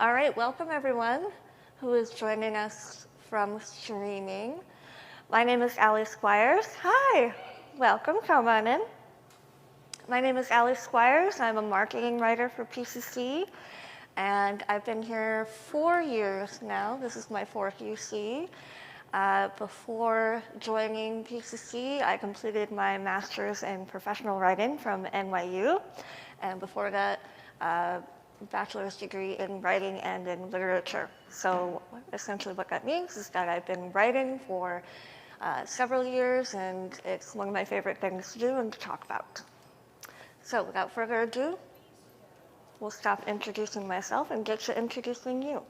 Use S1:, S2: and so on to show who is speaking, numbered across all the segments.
S1: All right, welcome everyone who is joining us from streaming. My name is Allie Squires. Hi, welcome, come on in. My name is Allie Squires. I'm a marketing writer for PCC, and I've been here 4 years now. This is my fourth UC. Before joining PCC, I completed my master's in professional writing from NYU, and before that, bachelor's degree in writing and in literature. So essentially what that means is that I've been writing for several years, and it's one of my favorite things to do and to talk about. So without further ado, we'll stop introducing myself and get to introducing you.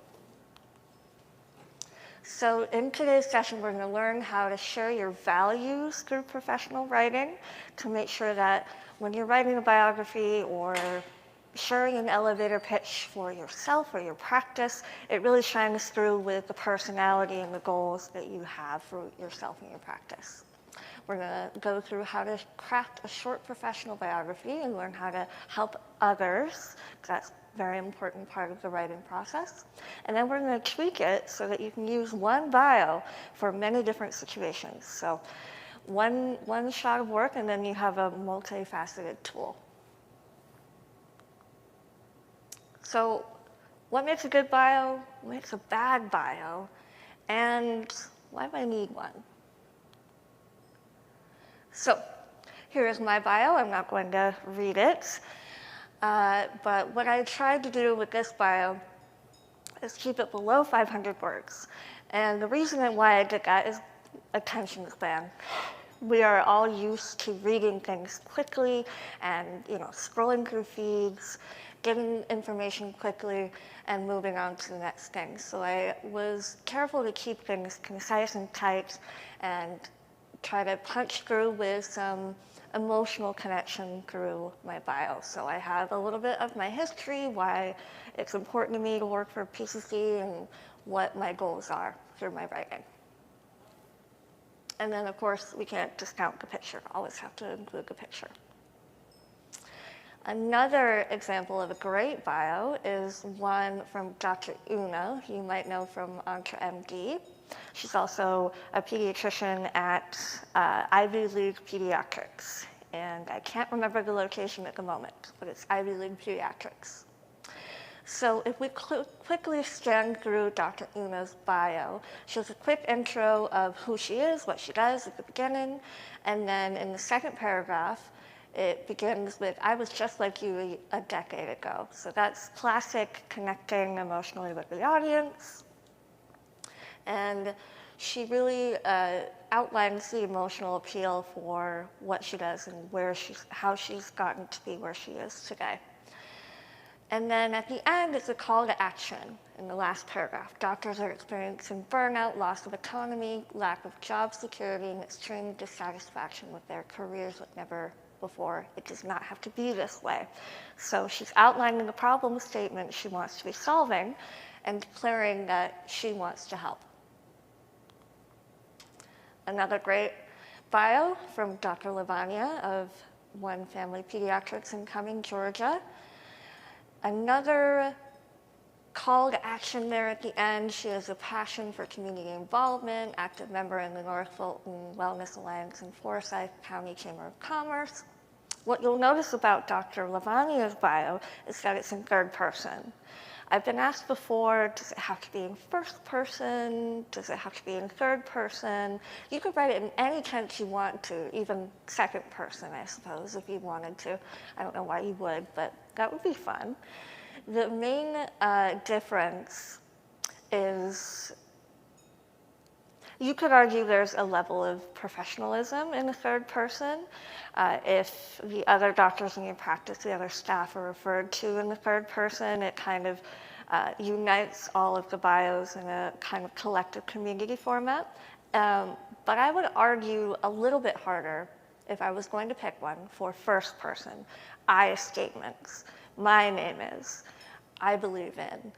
S1: So in today's session, we're going to learn how to share your values through professional writing to make sure that when you're writing a biography or sharing an elevator pitch for yourself or your practice, it really shines through with the personality and the goals that you have for yourself and your practice. We're going to go through how to craft a short professional biography and learn how to help others. That's a very important part of the writing process. And then we're going to tweak it so that you can use one bio for many different situations. So one shot of work, and then you have a multifaceted tool. So what makes a good bio? What makes a bad bio? And why do I need one? So here is my bio. I'm not going to read it. But what I tried to do with this bio is keep it below 500 words. And the reason and why I did that is attention span. We are all used to reading things quickly and scrolling through feeds, getting information quickly, and moving on to the next thing. So I was careful to keep things concise and tight and try to punch through with some emotional connection through my bio. So I have a little bit of my history, why it's important to me to work for PCC, and what my goals are through my writing. And then, of course, we can't discount the picture. Always have to include the picture. Another example of a great bio is one from Dr. Una, who you might know from EntreMD. She's also a pediatrician at Ivy League Pediatrics. And I can't remember the location at the moment, but it's Ivy League Pediatrics. So if we quickly scan through Dr. Una's bio, she has a quick intro of who she is, what she does at the beginning, and then in the second paragraph, it begins with, I was just like you a decade ago. So that's classic connecting emotionally with the audience. And she really outlines the emotional appeal for what she does and how she's gotten to be where she is today. And then at the end, it's a call to action in the last paragraph. Doctors are experiencing burnout, loss of autonomy, lack of job security, and extreme dissatisfaction with their careers like never before. It does not have to be this way. So she's outlining the problem statement she wants to be solving and declaring that she wants to help. Another great bio from Dr. Lavanya of One Family Pediatrics in Cumming, Georgia. Another call to action there at the end. She has a passion for community involvement, active member in the North Fulton Wellness Alliance and Forsyth County Chamber of Commerce. What you'll notice about Dr. Lavanya's bio is that it's in third person. I've been asked before, does it have to be in first person? Does it have to be in third person? You could write it in any tense you want to, even second person, I suppose, if you wanted to. I don't know why you would, but that would be fun. The main difference is, you could argue there's a level of professionalism in the third person. If the other doctors in your practice, the other staff are referred to in the third person, it kind of unites all of the bios in a kind of collective community format. But I would argue a little bit harder, if I was going to pick one, for first person. I statements. My name is. I believe in.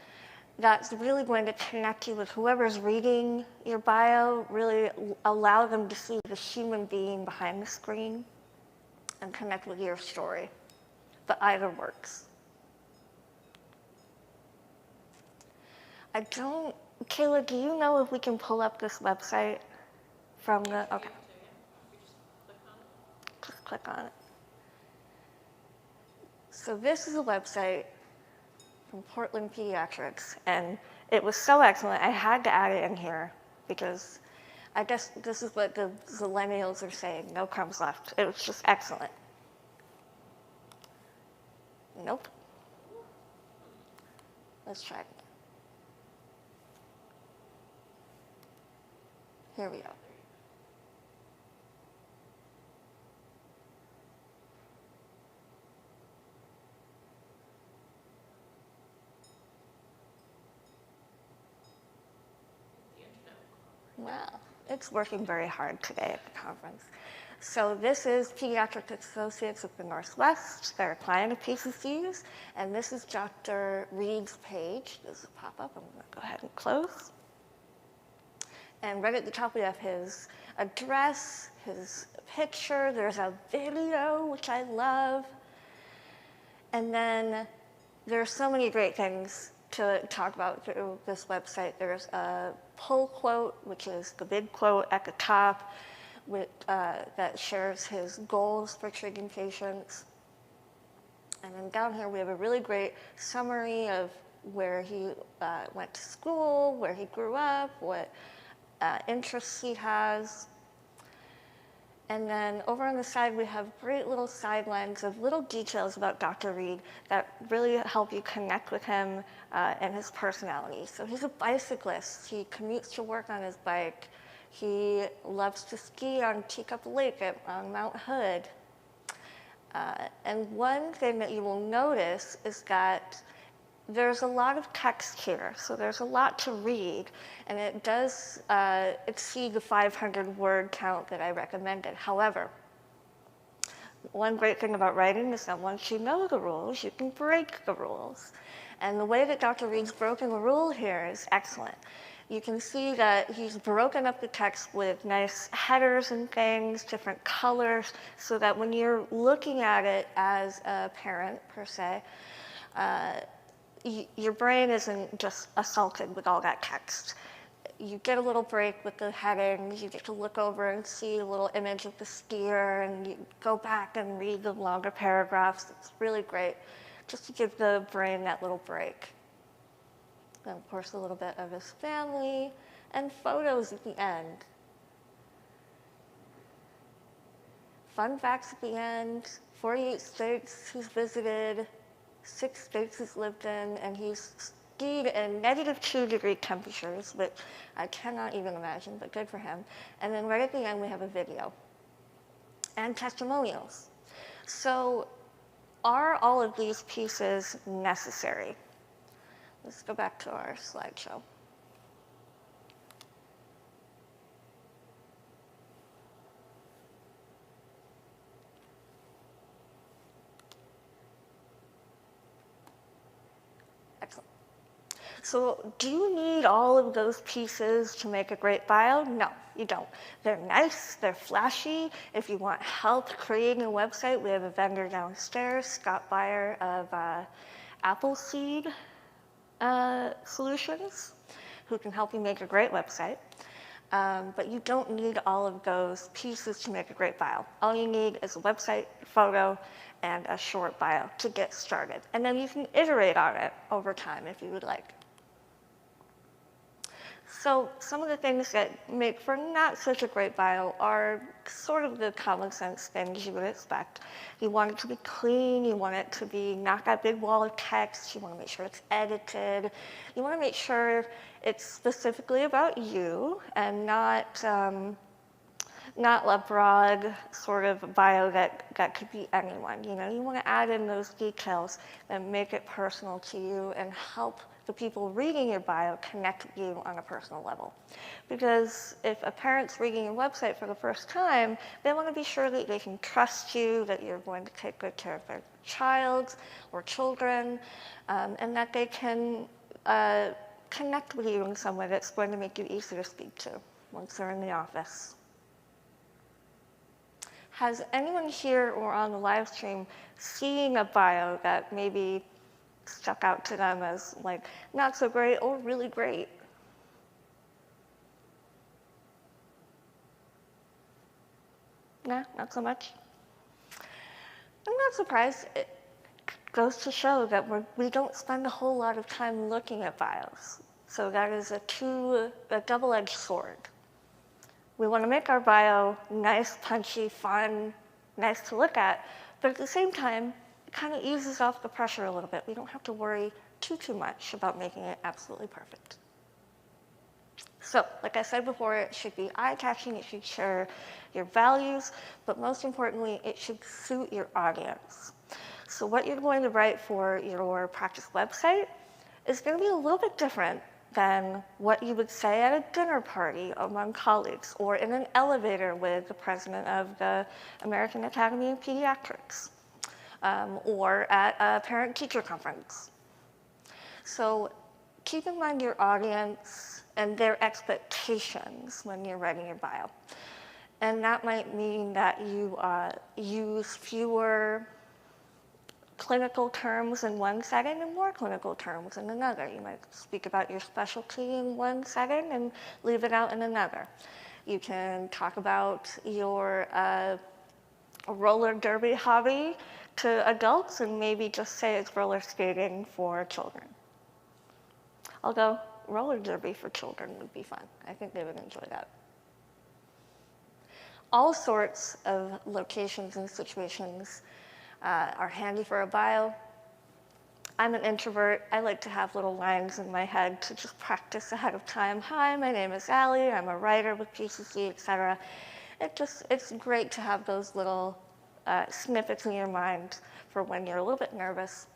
S1: That's really going to connect you with whoever's reading your bio, really allow them to see the human being behind the screen and connect with your story. But either works. I don't, Kayla, do you know if we can pull up this website from the, okay. Just click on it. So this is a website from Portland Pediatrics, and it was so excellent, I had to add it in here because I guess this is what the millennials are saying, no crumbs left. It was just excellent. Nope. Let's try it. Here we go. Wow, it's working very hard today at the conference. So this is Pediatric Associates of the Northwest. They're a client of PCC's, and this is Dr. Reed's page. This will pop up. I'm going to go ahead and close. And right at the top, we have his address, his picture. There's a video, which I love. And then there are so many great things to talk about through this website. There's a pull quote, which is the big quote at the top, that shares his goals for treating patients. And then down here, we have a really great summary of where he went to school, where he grew up, what interests he has. And then over on the side, we have great little sidelines of little details about Dr. Reed that really help you connect with him and his personality. So he's a bicyclist. He commutes to work on his bike. He loves to ski on Teacup Lake on Mount Hood. And one thing that you will notice is that there's a lot of text here, so there's a lot to read, and it does exceed the 500 word count that I recommended. However, one great thing about writing is that once you know the rules, you can break the rules. And the way that Dr. Reed's broken the rule here is excellent. You can see that he's broken up the text with nice headers and things, different colors, so that when you're looking at it as a parent, per se, your brain isn't just assaulted with all that text. You get a little break with the headings, you get to look over and see a little image of the skier, and you go back and read the longer paragraphs. It's really great, just to give the brain that little break. And of course, a little bit of his family, and photos at the end. Fun facts at the end, 48 states he's visited, 6 states he's lived in, and he's skied in -2-degree temperatures, which I cannot even imagine, but good for him. And then right at the end, we have a video and testimonials. So are all of these pieces necessary? Let's go back to our slideshow. Excellent. So do you need all of those pieces to make a great bio? No, you don't. They're nice, they're flashy. If you want help creating a website, we have a vendor downstairs, Scott Beyer of Appleseed Solutions, who can help you make a great website. But you don't need all of those pieces to make a great bio. All you need is a website, a photo, and a short bio to get started. And then you can iterate on it over time if you would like. So some of the things that make for not such a great bio are sort of the common sense things you would expect. You want it to be clean, you want it to be not that big wall of text, you want to make sure it's edited, you want to make sure it's specifically about you and not a broad sort of bio that could be anyone. You know, you want to add in those details that make it personal to you and help the people reading your bio connect with you on a personal level. Because if a parent's reading your website for the first time, they want to be sure that they can trust you, that you're going to take good care of their child or children, and that they can connect with you in some way that's going to make you easy to speak to once they're in the office. Has anyone here or on the live stream seen a bio that maybe stuck out to them as like not so great or really great. Nah, not so much. I'm not surprised. It goes to show that we don't spend a whole lot of time looking at bios. So that is a double-edged sword. We want to make our bio nice, punchy, fun, nice to look at, but at the same time, it kind of eases off the pressure a little bit. We don't have to worry too much about making it absolutely perfect. So, like I said before, it should be eye-catching, it should share your values, but most importantly, it should suit your audience. So what you're going to write for your practice website is going to be a little bit different than what you would say at a dinner party among colleagues or in an elevator with the president of the American Academy of Pediatrics or at a parent-teacher conference. So keep in mind your audience and their expectations when you're writing your bio. And that might mean that you use fewer clinical terms in one setting and more clinical terms in another. You might speak about your specialty in one setting and leave it out in another. You can talk about your roller derby hobby to adults and maybe just say it's roller skating for children. Although roller derby for children would be fun. I think they would enjoy that. All sorts of locations and situations are handy for a bio. I'm an introvert. I like to have little lines in my head to just practice ahead of time. Hi, my name is Allie. I'm a writer with PCC, etc. It's great to have those little snippets in your mind for when you're a little bit nervous,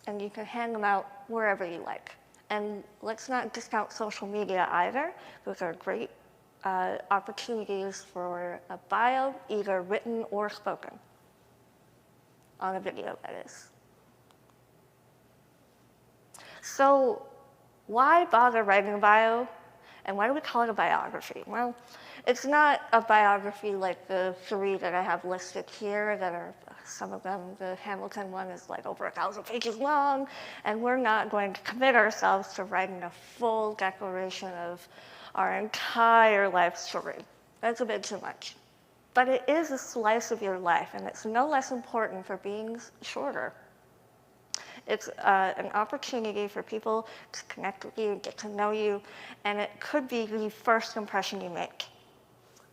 S1: and you can hang them out wherever you like. And let's not discount social media either. Those are great opportunities for a bio, either written or spoken. On a video, that is. So why bother writing a bio? And why do we call it a biography? Well, it's not a biography like the 3 that I have listed here that are, some of them, the Hamilton one is like over 1,000 pages long, and we're not going to commit ourselves to writing a full declaration of our entire life story. That's a bit too much. But it is a slice of your life, and it's no less important for being shorter. It's an opportunity for people to connect with you, get to know you, and it could be the first impression you make.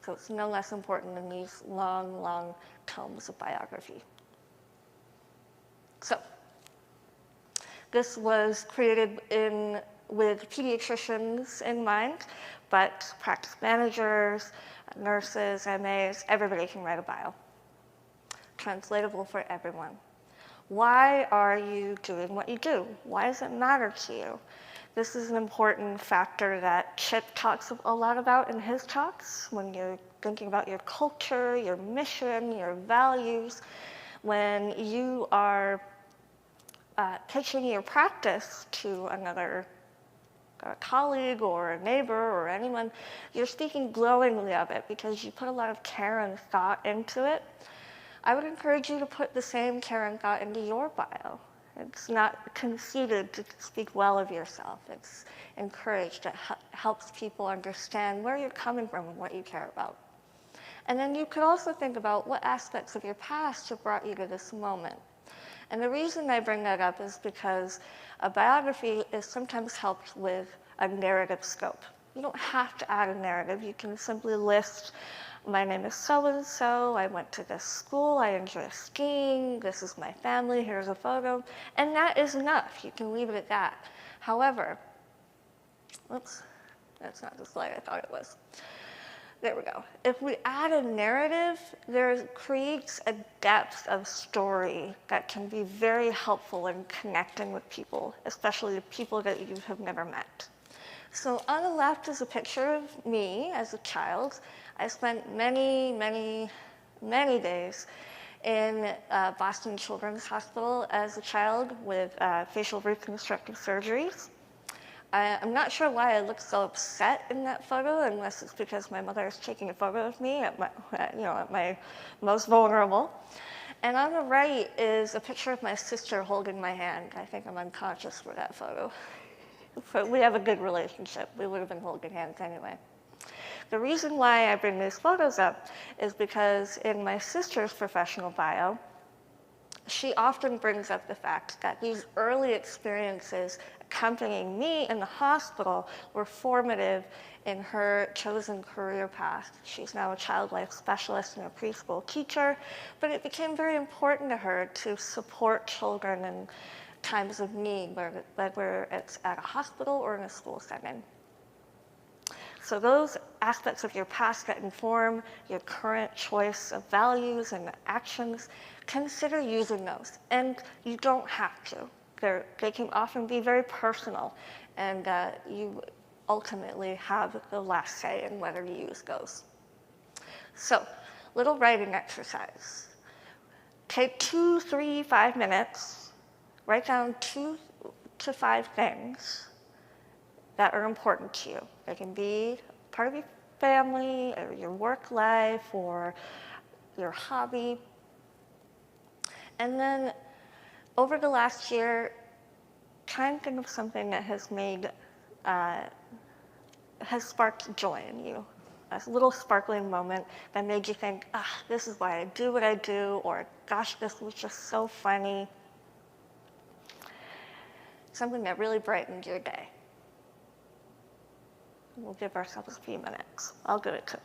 S1: So it's no less important than these long, long tomes of biography. So this was created with pediatricians in mind, but practice managers, nurses, MAs, everybody can write a bio. Translatable for everyone. Why are you doing what you do? Why does it matter to you? This is an important factor that Chip talks a lot about in his talks when you're thinking about your culture, your mission, your values. When you are pitching your practice to another colleague or a neighbor or anyone, you're speaking glowingly of it because you put a lot of care and thought into it. I would encourage you to put the same care and thought into your bio. It's not conceited to speak well of yourself. It's encouraged. It helps people understand where you're coming from and what you care about. And then you could also think about what aspects of your past have brought you to this moment. And the reason I bring that up is because a biography is sometimes helped with a narrative scope. You don't have to add a narrative. You can simply list, my name is so-and-so, I went to this school, I enjoy skiing, this is my family, here's a photo, and that is enough. You can leave it at that. However, oops, that's not the slide I thought it was. There we go. If we add a narrative, there creates a depth of story that can be very helpful in connecting with people, especially the people that you have never met. So on the left is a picture of me as a child. I spent many, many, many days in Boston Children's Hospital as a child with facial reconstructive surgeries. I'm not sure why I look so upset in that photo, unless it's because my mother is taking a photo of me at my most vulnerable. And on the right is a picture of my sister holding my hand. I think I'm unconscious for that photo. But we have a good relationship. We would have been holding hands anyway. The reason why I bring these photos up is because in my sister's professional bio, she often brings up the fact that these early experiences accompanying me in the hospital were formative in her chosen career path. She's now a child life specialist and a preschool teacher, but it became very important to her to support children in times of need, whether it's at a hospital or in a school setting. So those aspects of your past that inform your current choice of values and actions, consider using those. And you don't have to. They can often be very personal, and you ultimately have the last say in whether you use those. So, little writing exercise. Take 2, 3, 5 minutes, write down 2 to 5 things that are important to you. They can be part of your family, or your work life, or your hobby. And then over the last year, try and think of something that has sparked joy in you. A little sparkling moment that made you think, this is why I do what I do, or gosh, this was just so funny. Something that really brightened your day. We'll give ourselves a few minutes. I'll do it too.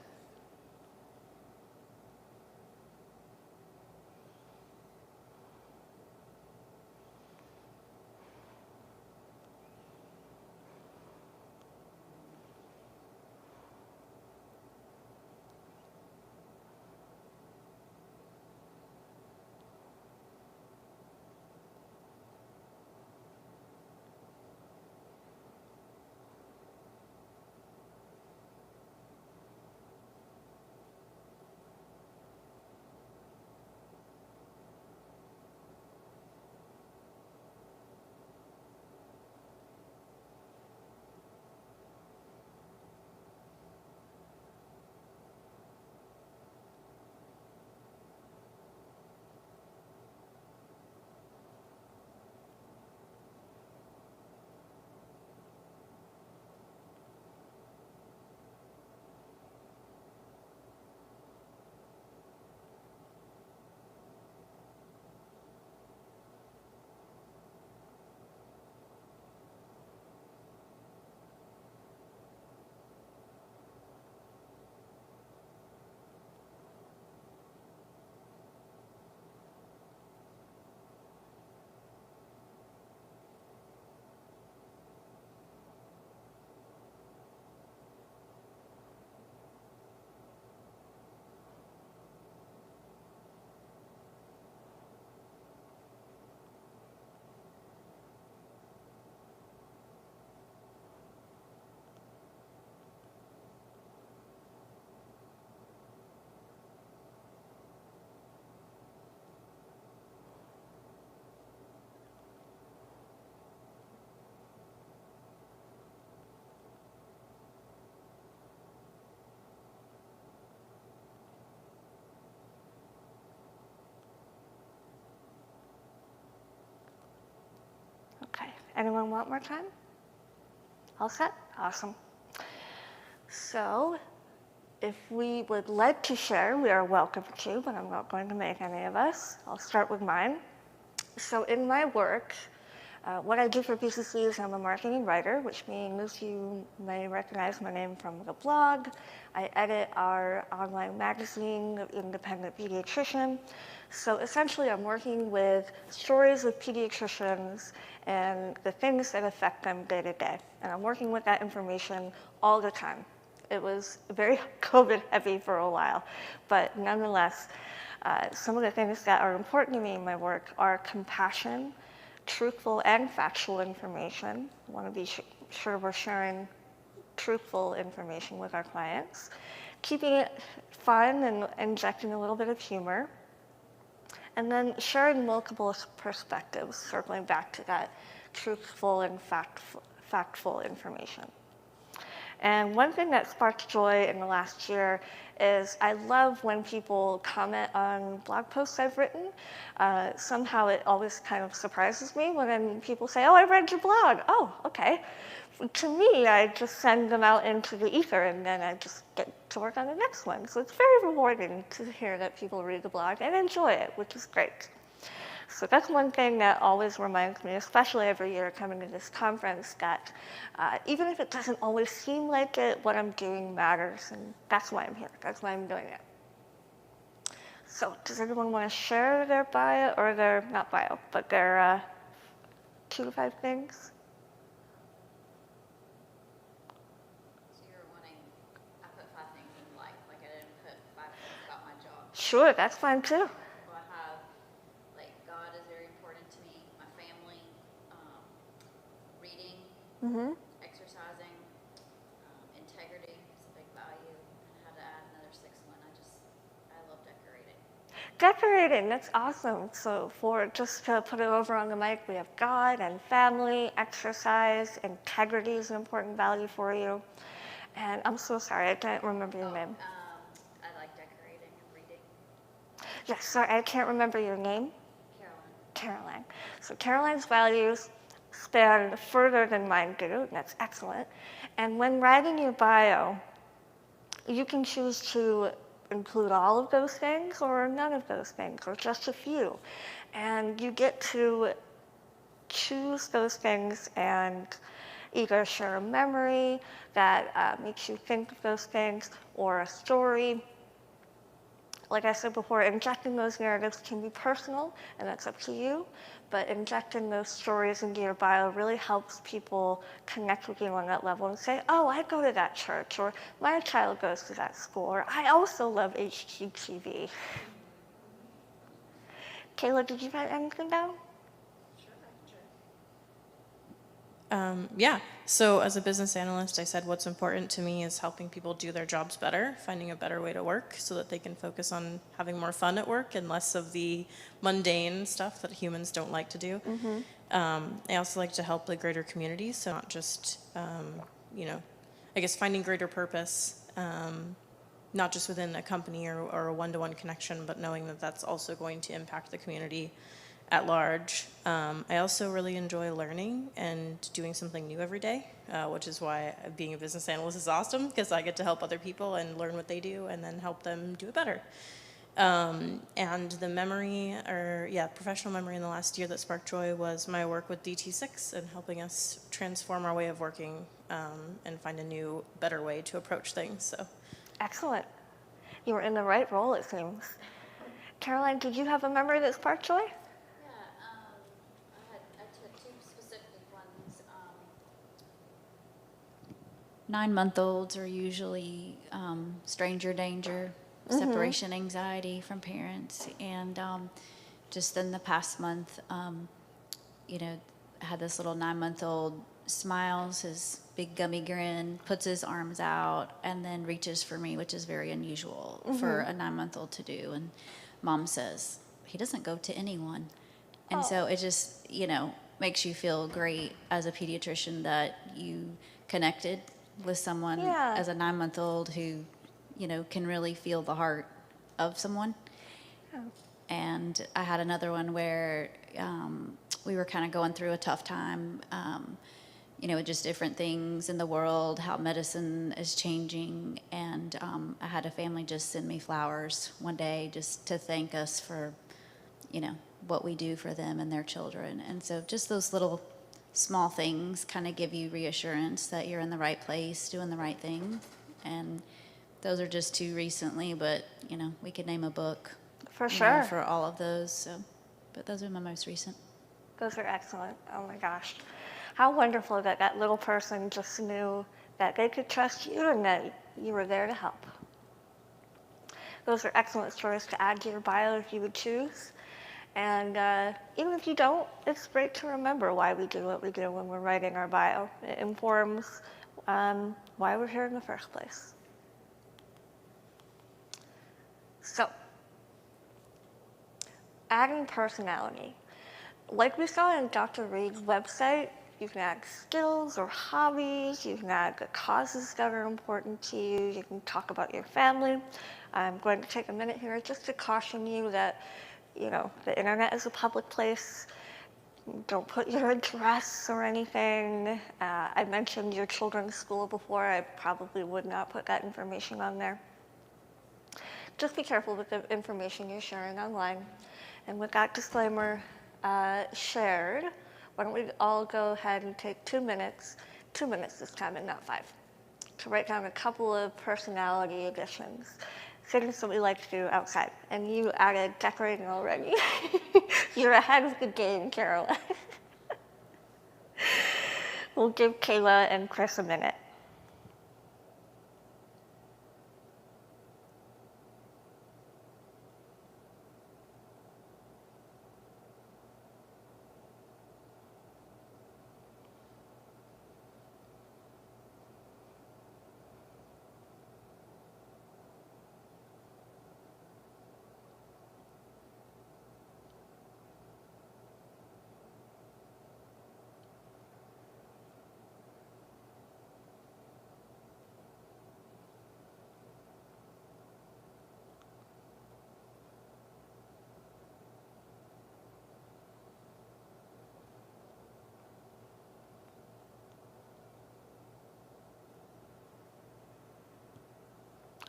S1: Okay, anyone want more time? All set? Awesome. So, if we would like to share, we are welcome to, but I'm not going to make any of us. I'll start with mine. So in my work, what I do for PCC is I'm a marketing writer, which means you may recognize my name from the blog. I edit our online magazine, The Independent Pediatrician. So essentially I'm working with stories of pediatricians and the things that affect them day to day. And I'm working with that information all the time. It was very COVID heavy for a while, but nonetheless, some of the things that are important to me in my work are compassion, truthful and factual information. I want to be sure we're sharing truthful information with our clients, keeping it fun and injecting a little bit of humor, and then sharing multiple perspectives, circling back to that truthful and factful information. And one thing that sparked joy in the last year is I love when people comment on blog posts I've written. Somehow it always kind of surprises me when people say, oh, I read your blog. Oh, okay. To me, I just send them out into the ether and then I just get to work on the next one. So it's very rewarding to hear that people read the blog and enjoy it, which is great. So that's one thing that always reminds me, especially every year coming to this conference, that even if it doesn't always seem like it, what I'm doing matters, and that's why I'm here. That's why I'm doing it. So does anyone want to share their bio, or their, not bio, but their 2 to 5 things?
S2: So you're wanting, I put 5 things in life, like I didn't put 5 things about my job.
S1: Sure, that's fine too.
S2: Well, I have, like, God is very important to me, my family, reading, exercising, integrity is a big value, and I had to add another 6th one. I love decorating.
S1: Decorating, that's awesome. So for just to put it over on the mic, we have God and family, exercise, integrity is an important value for you. And I'm so sorry, I can't remember your name.
S2: I like decorating and reading.
S1: Yes, sorry, I can't remember your name.
S2: Caroline.
S1: So Caroline's values span further than mine do, and that's excellent. And when writing your bio, you can choose to include all of those things or none of those things, or just a few. And you get to choose those things and either share a memory that makes you think of those things, or a story. Like I said before, injecting those narratives can be personal, and that's up to you, but injecting those stories into your bio really helps people connect with you on that level and say, oh, I go to that church, or my child goes to that school, or I also love HGTV. Kayla, did you write anything down?
S3: Yeah, so as a business analyst, I said what's important to me is helping people do their jobs better, finding a better way to work so that they can focus on having more fun at work and less of the mundane stuff that humans don't like to do. I also like to help the greater community, so not just, I guess finding greater purpose, not just within a company or a one-to-one connection, but knowing that that's also going to impact the community at large. I also really enjoy learning and doing something new every day, which is why being a business analyst is awesome, because I get to help other people and learn what they do and then help them do it better. And the professional memory in the last year that sparked joy was my work with DT6 and helping us transform our way of working and find a new, better way to approach things. So,
S1: Excellent. You were in the right role, it seems. Caroline, did you have a memory that sparked joy?
S2: I took 2 specific ones.
S4: 9-month-olds are usually stranger danger, separation anxiety from parents, and just in the past month, I had this little 9-month-old smiles, his big gummy grin, puts his arms out, and then reaches for me, which is very unusual for a 9-month-old to do. And Mom says, he doesn't go to anyone. And so it just, makes you feel great as a pediatrician that you connected with someone as a 9-month-old who, can really feel the heart of someone. And I had another one where we were kind of going through a tough time, with just different things in the world, how medicine is changing. And I had a family just send me flowers one day just to thank us for, what we do for them and their children. And so just those little small things kind of give you reassurance that you're in the right place, doing the right thing. And those are just 2 recently, but, we could name a book.
S1: For sure.
S4: For all of those. So, but those are my most recent.
S1: Those are excellent. Oh my gosh. How wonderful that that little person just knew that they could trust you and that you were there to help. Those are excellent stories to add to your bio if you would choose. And even if you don't, it's great to remember why we do what we do when we're writing our bio. It informs why we're here in the first place. So, adding personality. Like we saw on Dr. Reed's website, You can add skills or hobbies. You can add the causes that are important to you. You can talk about your family. I'm going to take a minute here just to caution you that, the internet is a public place. Don't put your address or anything. I mentioned your children's school before. I probably would not put that information on there. Just be careful with the information you're sharing online. And with that disclaimer shared, why don't we all go ahead and take 2 minutes this time and not 5, to write down a couple of personality additions, things that we like to do outside. And you added decorating already. You're ahead of the game, Caroline. We'll give Kayla and Chris a minute.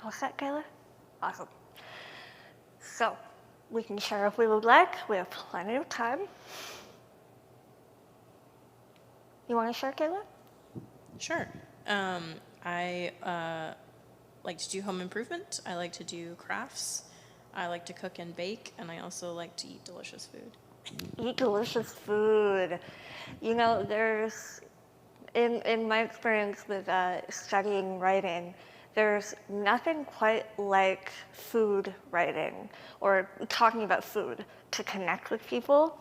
S1: All set, Kayla? Awesome. So, we can share if we would like. We have plenty of time. You want to share, Kayla?
S3: Sure. I like to do home improvement. I like to do crafts. I like to cook and bake, and I also like to eat delicious food.
S1: Eat delicious food. There's, in my experience with studying writing, there's nothing quite like food writing or talking about food to connect with people.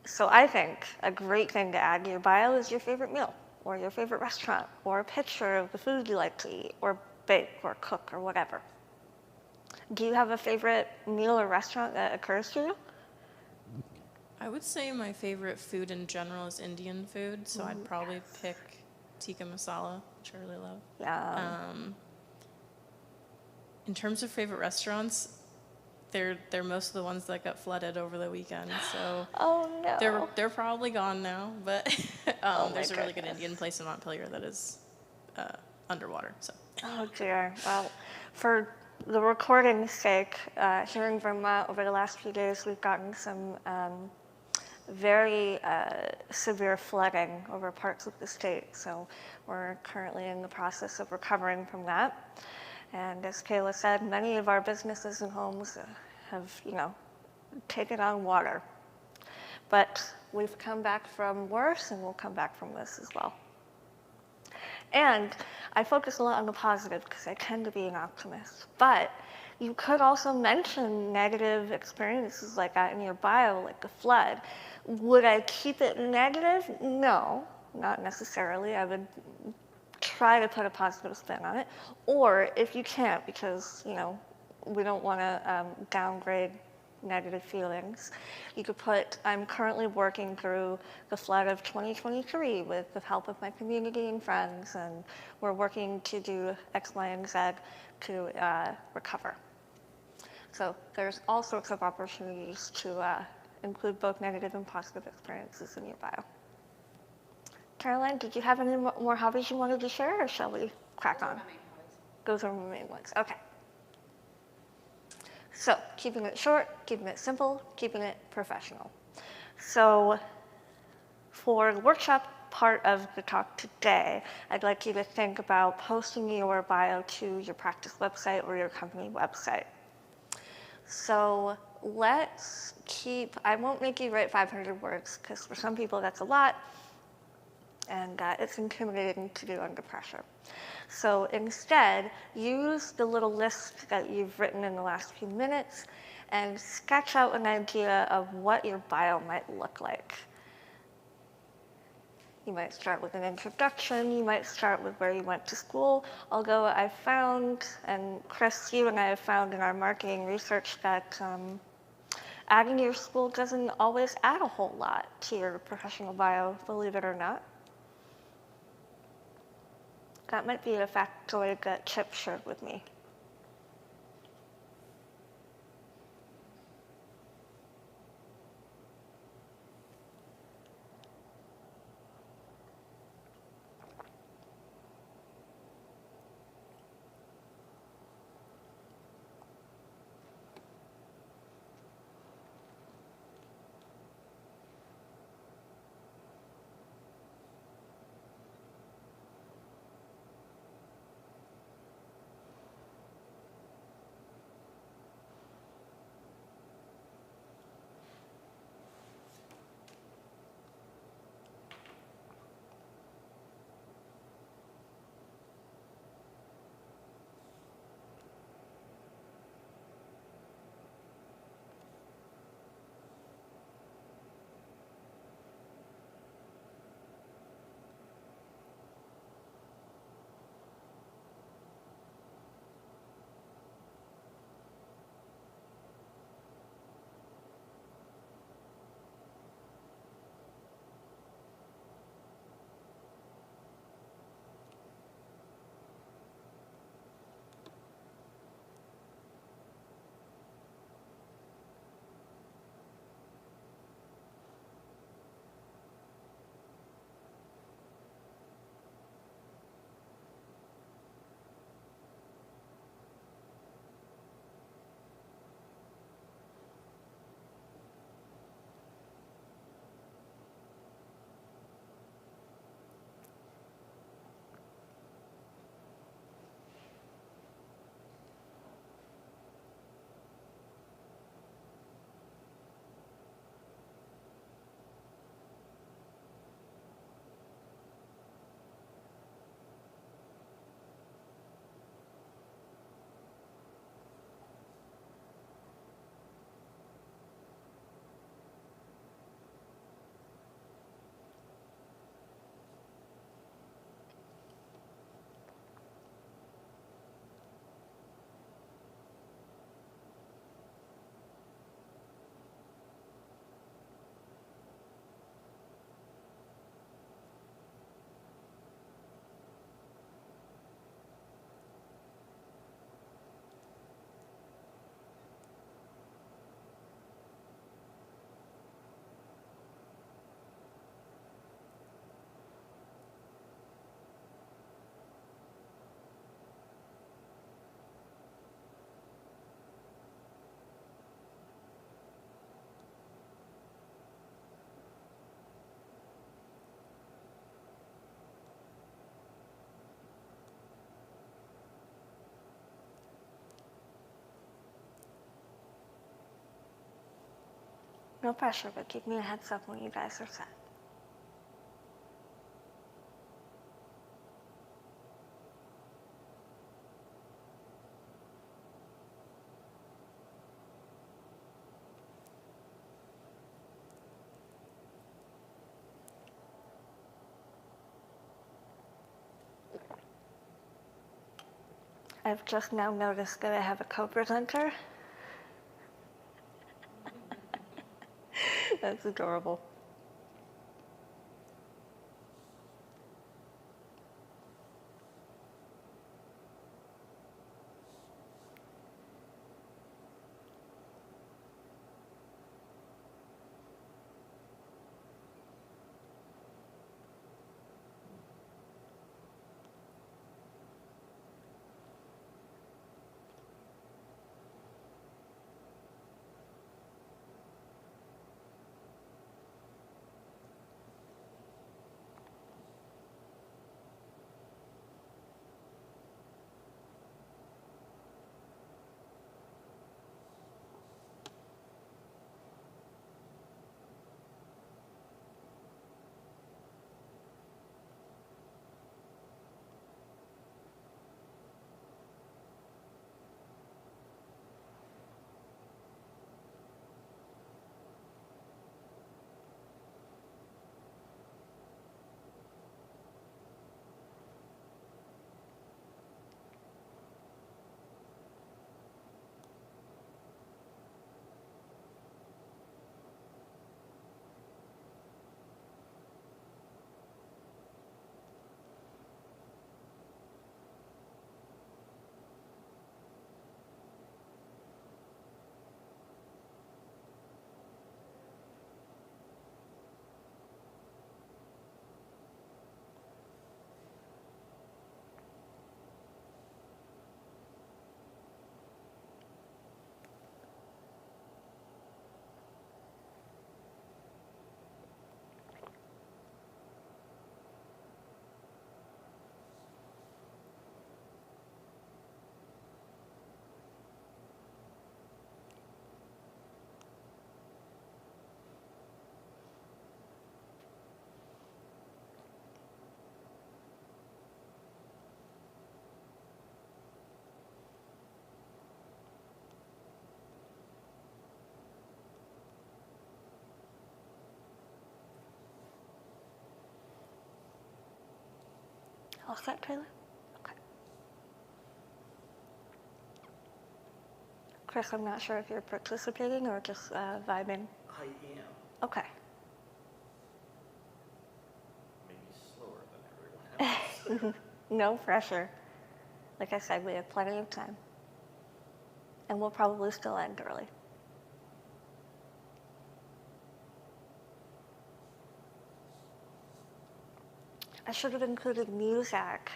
S1: So I think a great thing to add to your bio is your favorite meal or your favorite restaurant or a picture of the food you like to eat or bake or cook or whatever. Do you have a favorite meal or restaurant that occurs to you?
S3: I would say my favorite food in general is Indian food, so I'd probably pick tikka masala, which I really love.
S1: Yeah.
S3: In terms of favorite restaurants, they're most of the ones that got flooded over the weekend, so
S1: Oh no.
S3: they're probably gone now. But there's a really good Indian place in Montpelier that is underwater. So
S1: Oh dear. Well, for the recording's sake, here in Vermont over the last few days, we've gotten some very severe flooding over parts of the state. So we're currently in the process of recovering from that. And as Kayla said, many of our businesses and homes have, taken on water. But we've come back from worse, and we'll come back from this as well. And I focus a lot on the positive because I tend to be an optimist. But you could also mention negative experiences like that in your bio, like the flood. Would I keep it negative? No, not necessarily. I would try to put a positive spin on it. Or if you can't, because, we don't want to downgrade negative feelings, you could put, I'm currently working through the flood of 2023 with the help of my community and friends, and we're working to do X, Y, and Z to recover. So there's all sorts of opportunities to include both negative and positive experiences in your bio. Caroline, did you have any more hobbies you wanted to share, or shall we crack on? Those are my main ones. Okay. So, keeping it short, keeping it simple, keeping it professional. So, for the workshop part of the talk today, I'd like you to think about posting your bio to your practice website or your company website. So, I won't make you write 500 words, because for some people that's a lot, and it's intimidating to do under pressure. So instead, use the little list that you've written in the last few minutes and sketch out an idea of what your bio might look like. You might start with an introduction, you might start with where you went to school, although I've found, and Chris, you and I have found in our marketing research that adding your school doesn't always add a whole lot to your professional bio, believe it or not. That might be a factoid that Chip shared with me. No pressure, but give me a heads up when you guys are set. I've just now noticed that I have a co-presenter. That's adorable. All set, Taylor? Okay. Chris, I'm not sure if you're participating or just vibing.
S5: I am.
S1: Okay.
S5: Maybe slower than everyone else.
S1: No pressure. Like I said, we have plenty of time. And we'll probably still end early. I should have included music.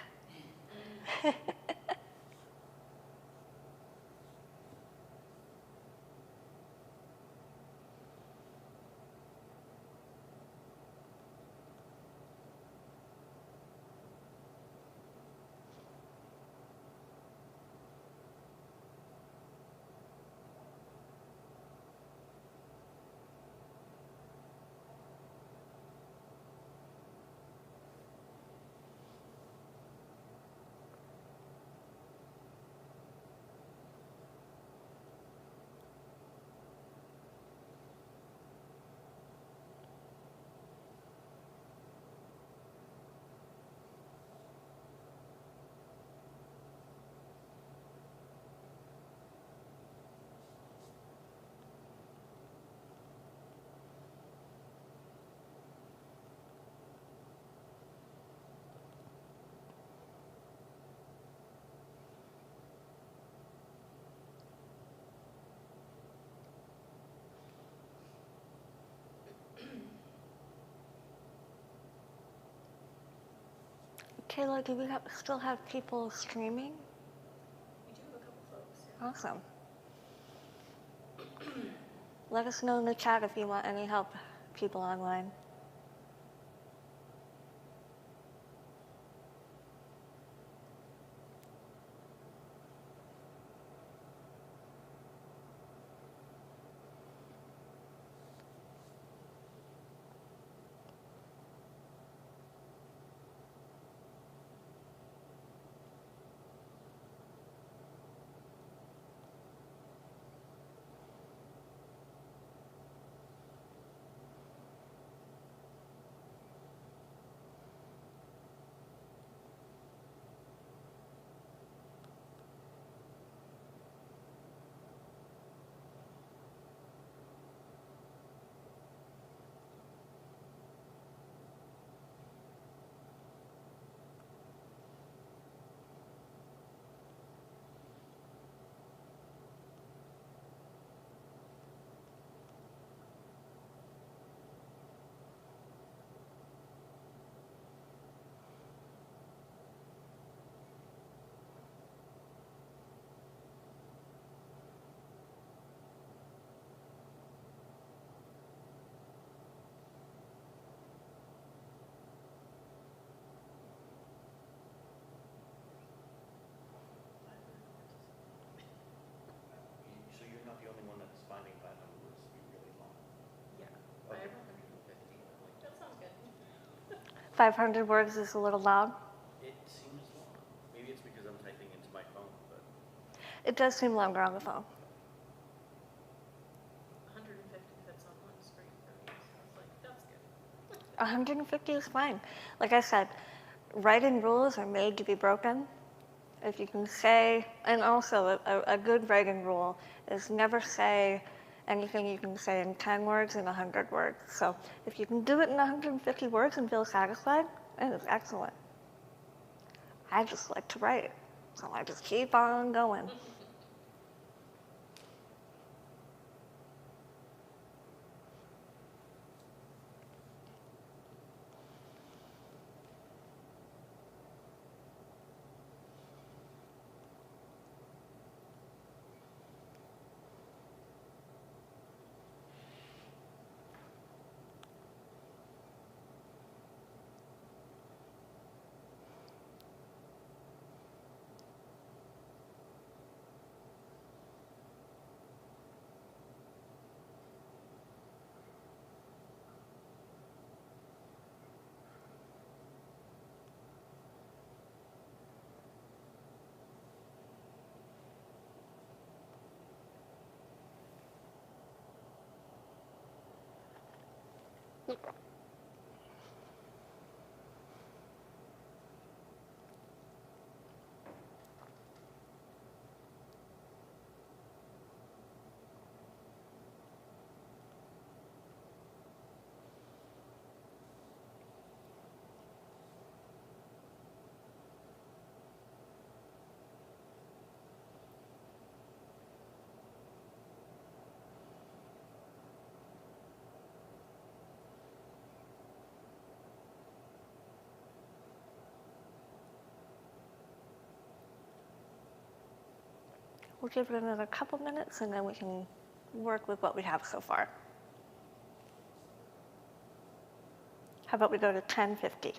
S1: Kayla, do we still have people streaming?
S3: We do have a couple folks.
S1: Awesome. Let us know in the chat if you want any help, people online.
S5: So you're not the only one that's finding 500 words to be really long.
S3: Yeah,
S5: I
S3: I
S5: have
S3: have
S5: 150. Like,
S3: that sounds good.
S1: 500 words is a little long.
S5: it seems long. Maybe it's because I'm typing into my phone, but
S1: It does seem longer on the phone.
S3: 150 fits on one screen for me, so I was like, that's good.
S1: 150 is fine. Like I said, writing rules are made to be broken. If you can say, and also a good writing rule is never say anything you can say in 10 words in 100 words. So if you can do it in 150 words and feel satisfied, it is excellent. I just like to write, so I just keep on going. We'll give it another couple minutes and then we can work with what we have so far. How about we go to 10:50?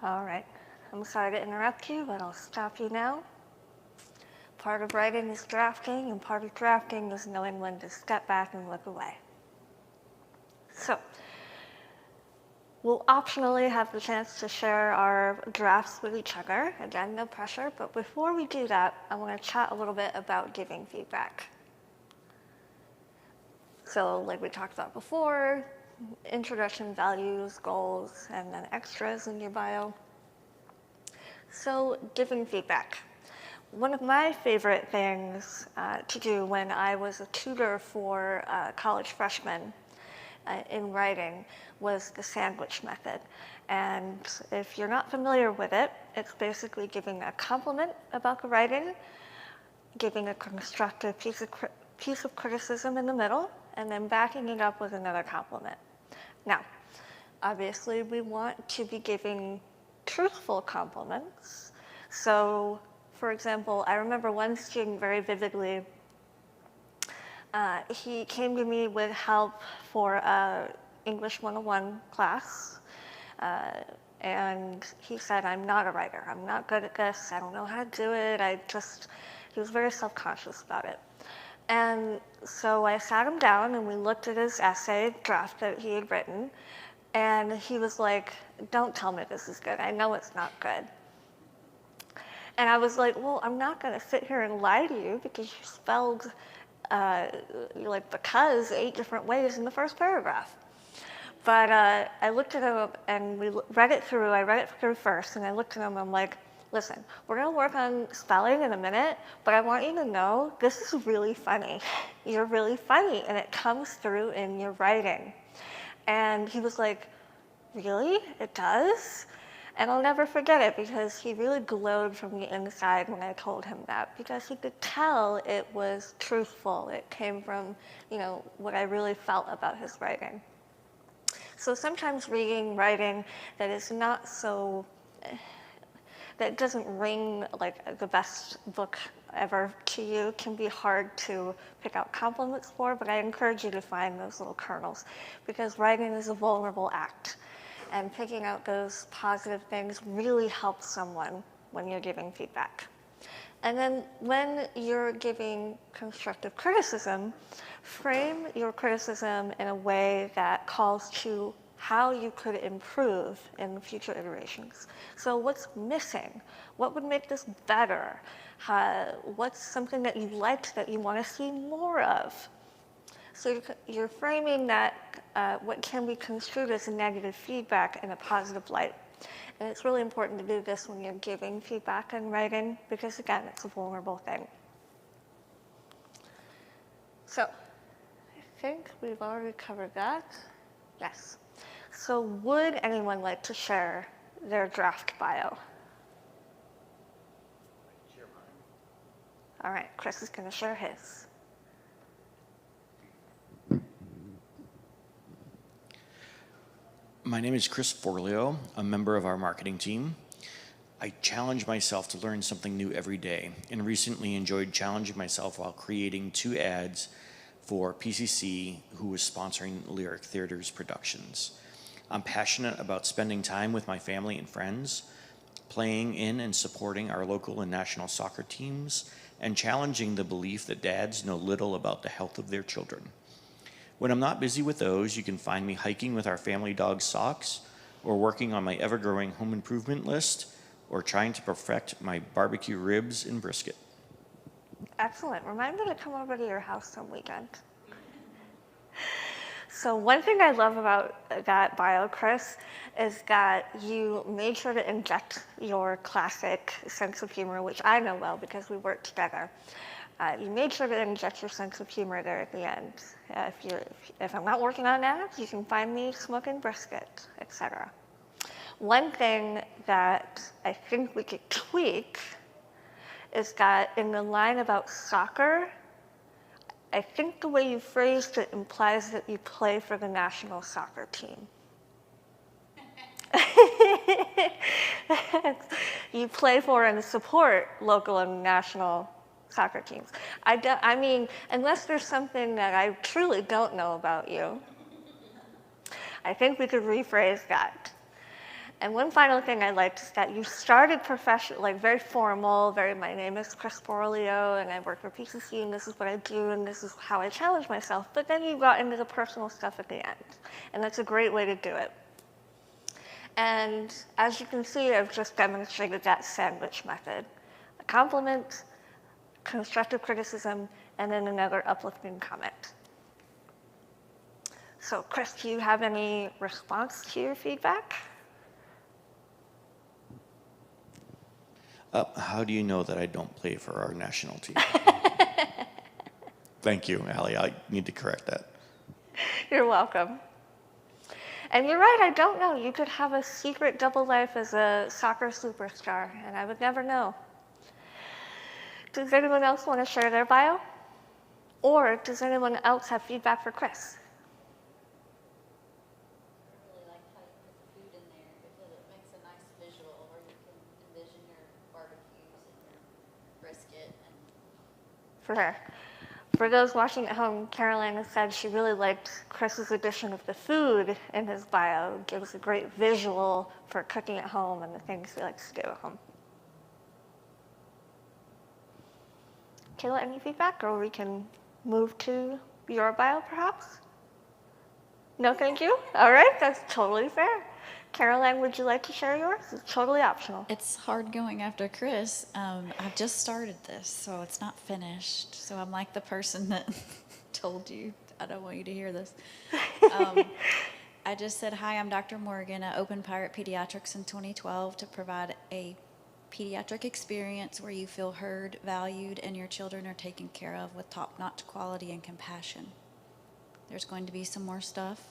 S1: All right. I'm sorry to interrupt you, but I'll stop you now. Part of writing is drafting, and part of drafting is knowing when to step back and look away. So, we'll optionally have the chance to share our drafts with each other. Again, no pressure, but before we do that, I want to chat a little bit about giving feedback. So, like we talked about before, introduction, values, goals, and then extras in your bio. So, giving feedback. One of my favorite things to do when I was a tutor for college freshmen in writing was the sandwich method. And if you're not familiar with it, it's basically giving a compliment about the writing, giving a constructive piece of criticism in the middle, and then backing it up with another compliment. Now, obviously, we want to be giving truthful compliments. So, for example, I remember one student very vividly. He came to me with help for a English 101 class, and he said, "I'm not a writer. I'm not good at this. I don't know how to do it." He was very self-conscious about it. And so I sat him down and we looked at his essay draft that he had written, and he was like, "Don't tell me this is good. I know it's not good." And I was like, "Well, I'm not going to sit here and lie to you because you spelled like because 8 different ways in the first paragraph." But I looked at him and we read it through. I read it through first, and I looked at him and I'm like, "Listen, we're going to work on spelling in a minute, but I want you to know this is really funny. You're really funny, and it comes through in your writing." And he was like, "Really? It does?" And I'll never forget it because he really glowed from the inside when I told him that, because he could tell it was truthful. It came from, what I really felt about his writing. So sometimes reading writing that is not so, that doesn't ring like the best book ever to you can be hard to pick out compliments for, but I encourage you to find those little kernels because writing is a vulnerable act. And picking out those positive things really helps someone when you're giving feedback. And then when you're giving constructive criticism, frame your criticism in a way that calls to how you could improve in future iterations. So what's missing? What would make this better? What's something that you liked that you want to see more of? So you're framing that, what can be construed as a negative feedback in a positive light. And it's really important to do this when you're giving feedback and writing because, again, it's a vulnerable thing. So I think we've already covered that. Yes. So would anyone like to share their draft bio?
S5: Share mine.
S1: All right, Chris is going to share his.
S5: My name is Chris Forleo, a member of our marketing team. I challenge myself to learn something new every day and recently enjoyed challenging myself while creating 2 ads for PCC, who was sponsoring Lyric Theater's productions. I'm passionate about spending time with my family and friends, playing in and supporting our local and national soccer teams, and challenging the belief that dads know little about the health of their children. When I'm not busy with those, you can find me hiking with our family dog Socks, or working on my ever-growing home improvement list, or trying to perfect my barbecue ribs and brisket.
S1: Excellent. Remind me to come over to your house some weekend. So one thing I love about that bio, Chris, is that you made sure to inject your classic sense of humor, which I know well because we worked together. You made sure to inject your sense of humor there at the end. If I'm not working on ads, you can find me smoking brisket, etc. One thing that I think we could tweak is that in the line about soccer, I think the way you phrased it implies that you play for the national soccer team. You play for and support local and national soccer teams. I mean, unless there's something that I truly don't know about you, I think we could rephrase that. And one final thing I liked is that you started professional, like very formal, my name is Chris Forleo, and I work for PCC, and this is what I do, and this is how I challenge myself. But then you got into the personal stuff at the end, and that's a great way to do it. And as you can see, I've just demonstrated that sandwich method. A compliment, constructive criticism, and then another uplifting comment. So Chris, do you have any response to your feedback?
S5: How do you know that I don't play for our national team? Thank you, Allie. I need to correct that.
S1: You're welcome. And you're right, I don't know. You could have a secret double life as a soccer superstar, and I would never know. Does anyone else want to share their bio? Or does anyone else have feedback for Chris?
S2: I really like how you put the food in there because it makes a nice visual where you can envision your barbecues and your brisket and
S1: For sure. For those watching at home, Caroline has said she really liked Chris's addition of the food in his bio. It gives a great visual for cooking at home and the things he likes to do at home. Kayla, any feedback? Or we can move to your bio, perhaps? No, thank you? All right, that's totally fair. Caroline, would you like to share yours? It's totally optional.
S4: It's hard going after Chris. I've just started this, so it's not finished. So I'm like the person that told you, I don't want you to hear this. I just said, hi, I'm Dr. Morgan. I opened Pirate Pediatrics in 2012 to provide a pediatric experience where you feel heard, valued, and your children are taken care of with top-notch quality and compassion. There's going to be some more stuff.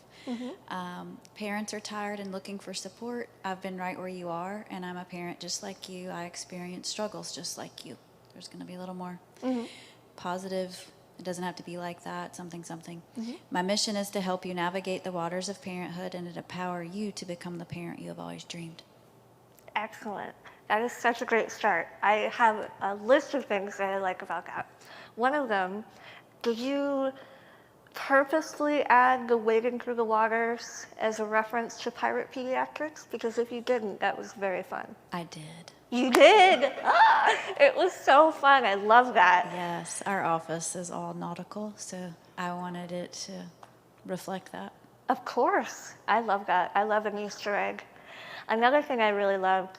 S4: Parents are tired and looking for support. I've been right where you are, and I'm a parent just like you. I experience struggles just like you. There's going to be a little more positive. It doesn't have to be like that, something. My mission is to help you navigate the waters of parenthood and to empower you to become the parent you have always dreamed.
S1: Excellent. That is such a great start. I have a list of things that I like about that. One of them, did you purposely add the wading through the waters as a reference to Pirate Pediatrics? Because if you didn't, that was very fun.
S4: I did.
S1: You did? Ah, it was so fun. I love that.
S4: Yes, our office is all nautical, so I wanted it to reflect that.
S1: Of course. I love that. I love an Easter egg. Another thing I really loved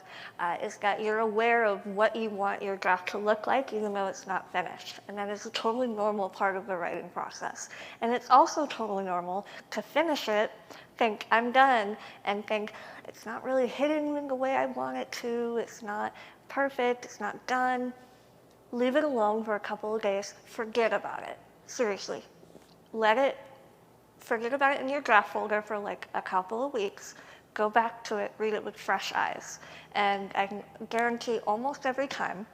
S1: is that you're aware of what you want your draft to look like, even though it's not finished. And that is a totally normal part of the writing process. And it's also totally normal to finish it, think, I'm done, and think, it's not really hidden in the way I want it to, it's not perfect, it's not done. Leave it alone for a couple of days, forget about it. Seriously. Forget about it in your draft folder for like a couple of weeks. Go back to it, read it with fresh eyes. And I can guarantee almost every time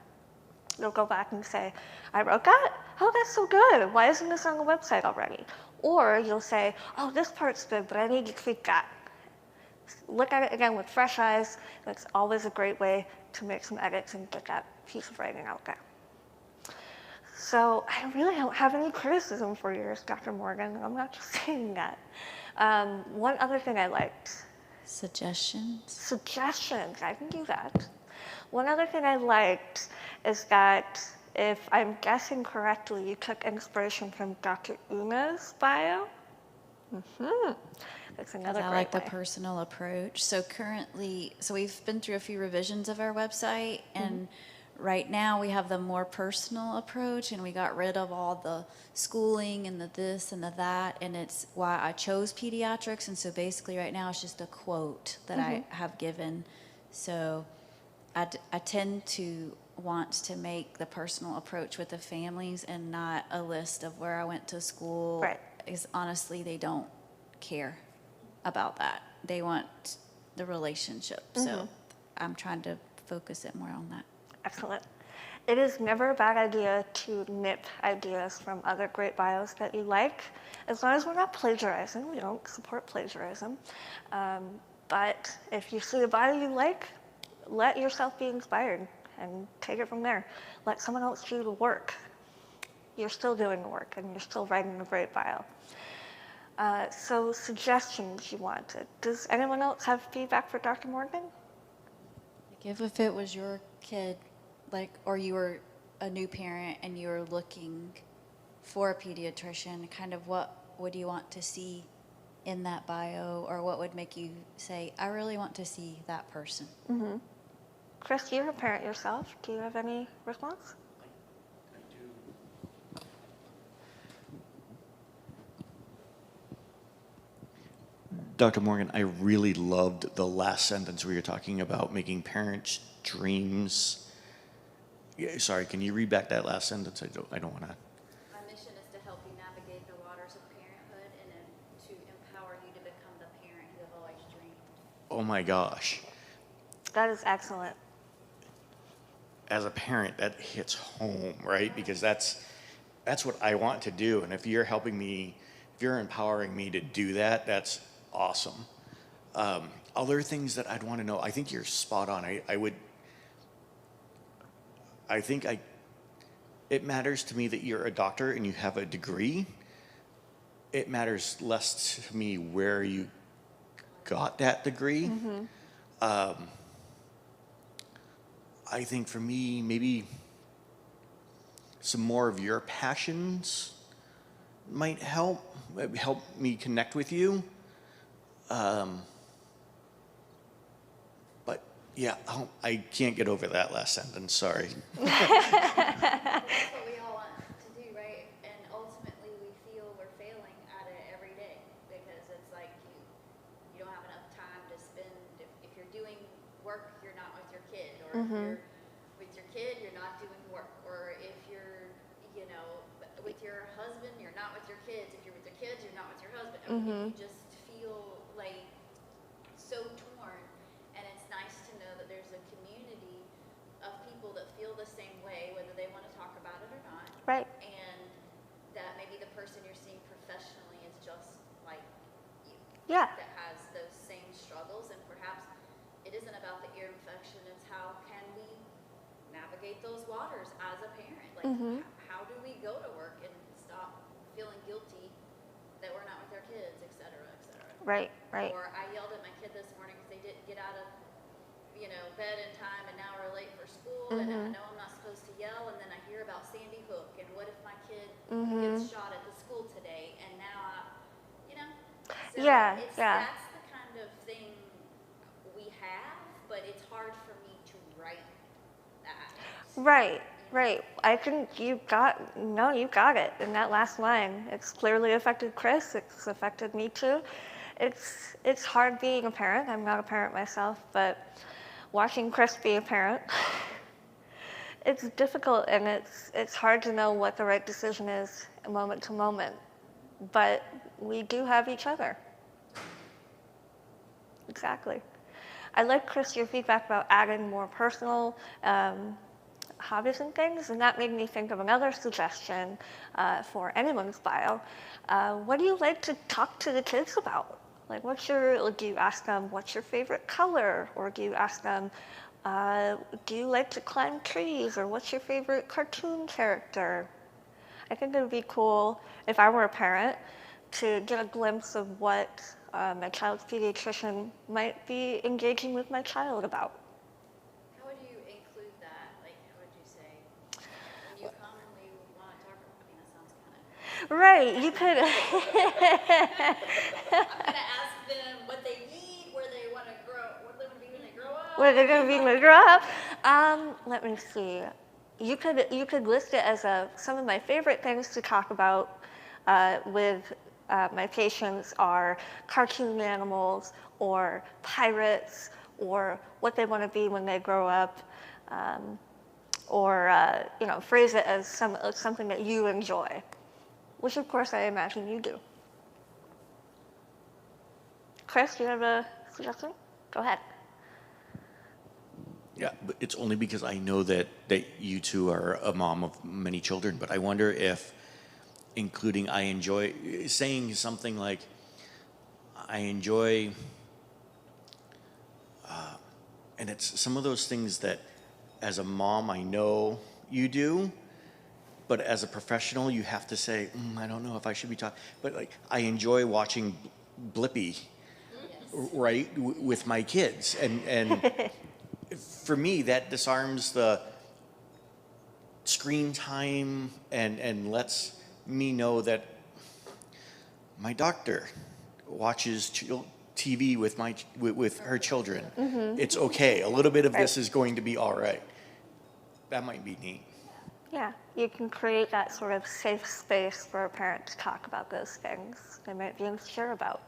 S1: you'll go back and say, I wrote that? Oh, that's so good. Why isn't this on the website already? Or you'll say, oh, this part's good, but I need to tweak that. Look at it again with fresh eyes. That's always a great way to make some edits and get that piece of writing out there. So I really don't have any criticism for yours, Dr. Morgan. I'm not just saying that. One other thing I liked.
S4: Suggestions?
S1: Suggestions, I can do that. One other thing I liked is that, if I'm guessing correctly, you took inspiration from Dr. Una's bio. That's another
S4: I
S1: great
S4: like the
S1: way.
S4: personal approach. So currently, we've been through a few revisions of our website, and right now we have the more personal approach, and we got rid of all the schooling and the this and the that, and it's why I chose pediatrics. And so basically right now it's just a quote that I have given. So I tend to want to make the personal approach with the families and not a list of where I went to school.
S1: Right.
S4: Because honestly, they don't care about that. They want the relationship. So I'm trying to focus it more on that.
S1: Excellent. It is never a bad idea to nip ideas from other great bios that you like, as long as we're not plagiarizing. We don't support plagiarism. But if you see a bio you like, let yourself be inspired and take it from there. Let someone else do the work. You're still doing the work and you're still writing a great bio. So suggestions you wanted. Does anyone else have feedback for Dr. Morgan?
S4: Like if it was your kid, or you were a new parent and you were looking for a pediatrician, kind of what would you want to see in that bio, or what would make you say, I really want to see that person?
S1: Chris, you're a parent yourself. Do you have any response?
S5: Dr. Morgan, I really loved the last sentence where you're talking about making parents' dreams. Yeah, sorry, can you read back that last sentence? I don't want to.
S2: My mission is to help you navigate the waters of parenthood and to empower you to become the parent you have always dreamed.
S5: Oh my gosh.
S1: That is excellent.
S5: As a parent, that hits home, right? Because that's what I want to do. And if you're helping me, if you're empowering me to do that, that's awesome. Other things that I'd want to know, I think you're spot on. It matters to me that you're a doctor and you have a degree. It matters less to me where you got that degree. I think for me, maybe some more of your passions might help me connect with you. But yeah, I can't get over that last sentence, sorry.
S2: That's what we all want to do, right? And ultimately, we feel we're failing at it every day because it's like you don't have enough time to spend. If you're doing work, you're not with your kid, or if you're with your kid, you're not doing work, or if you're, with your husband, you're not with your kids. If you're with your kids, you're not with your husband. I mean, you just feel like so torn, and it's nice to know that there's a community of people that feel the same way, whether they want to talk about it or not.
S1: Right.
S2: And that maybe the person you're seeing professionally is just like you.
S1: Yeah.
S2: That has those same struggles, and perhaps it isn't about the ear infection, it's how can navigate those waters as a parent. Like, how do we go to work and stop feeling guilty that we're not with our kids, et cetera, et cetera.
S1: Right, right.
S2: Or I yelled at my kid this morning because they didn't get out of, bed in time, and now we're late for school, and I know I'm not supposed to yell, and then I hear about Sandy Hook, and what if my kid gets shot at the school today, and now so
S1: Yeah,
S2: it's,
S1: yeah.
S2: that's the kind of thing we have, but it's hard for me to write that.
S1: Right, right. I think you got it in that last line. It's clearly affected Chris. It's affected me too. It's hard being a parent. I'm not a parent myself, but watching Chris be a parent, it's difficult, and it's hard to know what the right decision is moment to moment. But we do have each other. Exactly. I like, Chris, your feedback about adding more personal hobbies and things, and that made me think of another suggestion for anyone's bio. What do you like to talk to the kids about? Like, do you ask them, what's your favorite color? Or do you ask them, do you like to climb trees? Or what's your favorite cartoon character? I think it would be cool, if I were a parent, to get a glimpse of what my child's pediatrician might be engaging with my child about.
S2: How would you include that? Like, how would you say? When you commonly want to talk about, that sounds kind of.
S1: Right, you could.
S2: I'm gonna ask them what they need, where they want to grow, what they're gonna be when they grow up.
S1: Where they're going to be when they grow up. Let me see. You could list it as some of my favorite things to talk about with my patients are cartoon animals or pirates or what they want to be when they grow up, or phrase it as something that you enjoy, which of course I imagine you do. Chris, do you have a suggestion? Go ahead.
S5: Yeah, but it's only because I know that you two are a mom of many children, but I wonder if including saying something like, I enjoy, and it's some of those things that as a mom I know you do, but as a professional you have to say, I don't know if I should be talking, but like, I enjoy watching Blippi, right, with my kids, and for me that disarms the screen time and lets me know that my doctor watches TV with her children. It's okay. A little bit of this is going to be all right. That might be neat.
S1: Yeah, you can create that sort of safe space for a parent to talk about those things they might be unsure about.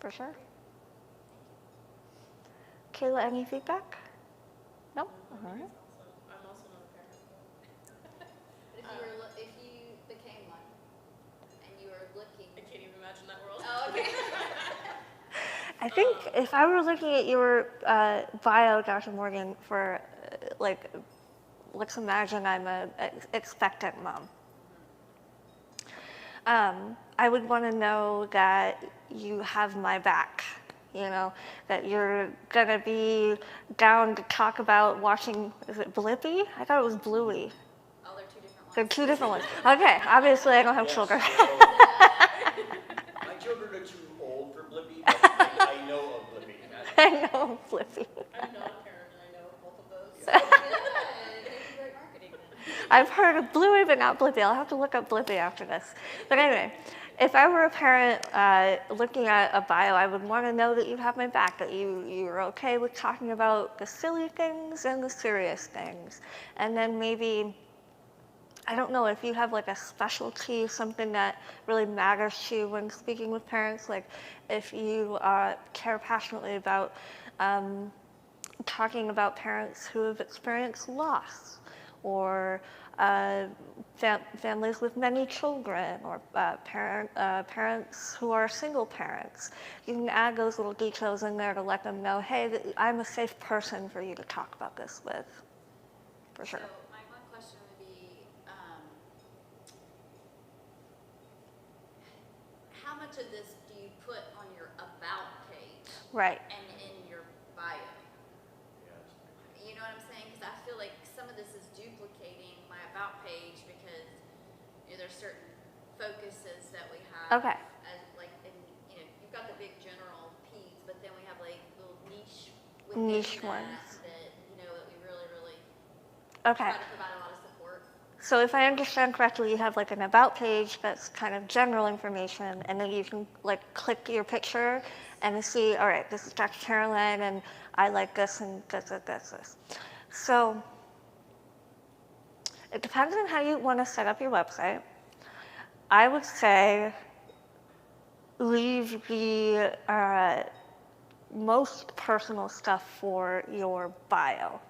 S1: For sure. Kayla, any feedback? No? All right.
S3: I'm also not a parent.
S2: If you became one, and you were looking.
S3: I can't even imagine that world.
S2: Oh, okay.
S1: I think if I were looking at your bio, Dr. Morgan, for let's imagine I'm an expectant mom. I would want to know that you have my back, that you're going to be down to talk about watching, is it Blippi? I thought it was Bluey.
S2: Oh, they're two different ones.
S1: They're two different ones. Okay, obviously I don't have children.
S5: My children are too old for Blippi, but I know of Blippi.
S1: I know Blippi.
S3: I'm not a parent, and I know both of those.
S2: Good. Great marketing then.
S1: I've heard of Bluey, but not Blippi. I'll have to look up Blippi after this. But anyway, if I were a parent looking at a bio, I would want to know that you have my back, that you're okay with talking about the silly things and the serious things. And then maybe, I don't know, if you have like a specialty, something that really matters to you when speaking with parents, like if you care passionately about talking about parents who have experienced loss, or families with many children, or parents who are single parents. You can add those little details in there to let them know, hey, I'm a safe person for you to talk about this with, for sure.
S2: So my one question would be, how much of this do you put on your about page
S1: Right.
S2: and in your bio? You know what I'm saying? Because I feel like some of this is duplicating my about page because, you know, there's certain focuses that we have.
S1: Okay.
S2: As like, and, you know, you've got the big general P's, but then we have like little niche within
S1: Niche
S2: that,
S1: ones.
S2: that, you know, that we really
S1: Okay.
S2: try to provide a lot of support.
S1: So if I understand correctly, you have like an about page that's kind of general information, and then you can like click your picture and see, all right, this is Dr. Caroline, and I like this and this. So it depends on how you want to set up your website. I would say leave the most personal stuff for your bio,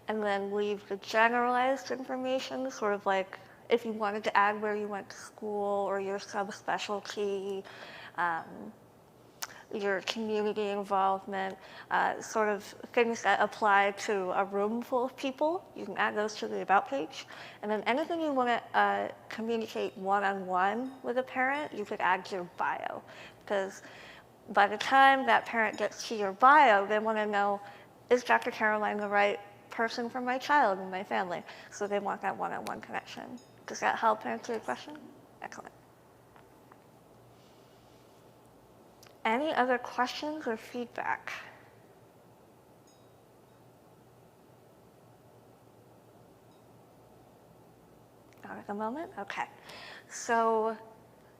S1: and then leave the generalized information, sort of like if you wanted to add where you went to school or your subspecialty, your community involvement, sort of things that apply to a room full of people. You can add those to the About page. And then anything you want to communicate one-on-one with a parent, you could add to your bio. Because by the time that parent gets to your bio, they want to know, is Dr. Caroline the right person for my child and my family? So they want that one-on-one connection. Does that help answer your question? Excellent. Any other questions or feedback? Not at the moment? Okay. So